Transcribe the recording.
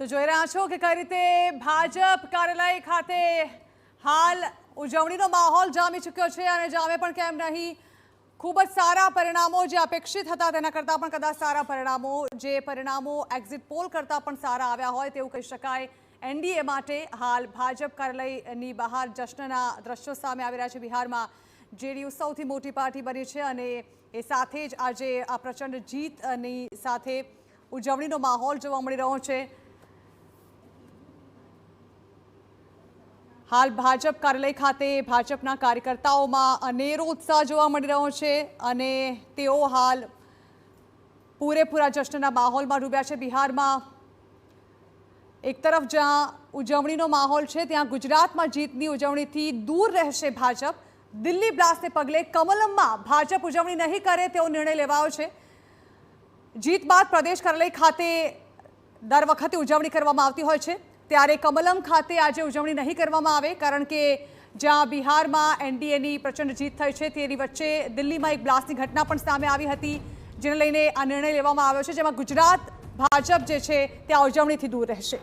તો જોઈ રહ્યા છો કે કઈ રીતે ભાજપ કાર્યાલય ખાતે હાલ ઉજવણીનો માહોલ જામી ચૂક્યો છે અને જામે પણ કેમ નહીં, ખૂબ જ સારા પરિણામો જે અપેક્ષિત હતા તેના કરતાં પણ કદાચ સારા પરિણામો, જે પરિણામો એક્ઝિટ પોલ કરતાં પણ સારા આવ્યા હોય તેવું કહી શકાય. એનડીએ માટે હાલ ભાજપ કાર્યાલયની બહાર જશ્નના દ્રશ્યો સામે આવી રહ્યા છે. બિહારમાં જેડીયુ સૌથી મોટી પાર્ટી બની છે અને એ સાથે જ આજે આ પ્રચંડ જીતની સાથે ઉજવણીનો માહોલ જોવા મળી રહ્યો છે. હાલ ભાજપ કાર્યાલય ખાતે ભાજપના કાર્યકર્તાઓમાં અનેરો ઉત્સાહ જોવા મળી રહ્યો છે અને તેઓ હાલ પૂરેપૂરા જશ્નના માહોલમાં ડૂબ્યા છે. બિહારમાં એક તરફ જ્યાં ઉજવણીનો માહોલ છે ત્યાં ગુજરાતમાં જીતની ઉજવણીથી દૂર રહેશે ભાજપ. દિલ્હી બ્લાસ્ટને પગલે કમલમમાં ભાજપ ઉજવણી નહીં કરે તેવો નિર્ણય લેવાયો છે. જીત બાદ પ્રદેશ કાર્યાલય ખાતે દર વખતે ઉજવણી કરવામાં આવતી હોય છે, ત્યારે કમલમ ખાતે આજે ઉજવણી નહીં કરવામાં આવે, કારણ કે જ્યાં બિહારમાં એનડીએની પ્રચંડ જીત થઈ છે તેની વચ્ચે દિલ્હીમાં એક બ્લાસ્ટની ઘટના પણ સામે આવી હતી, જેને લઈને આ નિર્ણય લેવામાં આવ્યો છે, જેમાં ગુજરાત ભાજપ જે છે ત્યાં ઉજવણીથી દૂર રહેશે.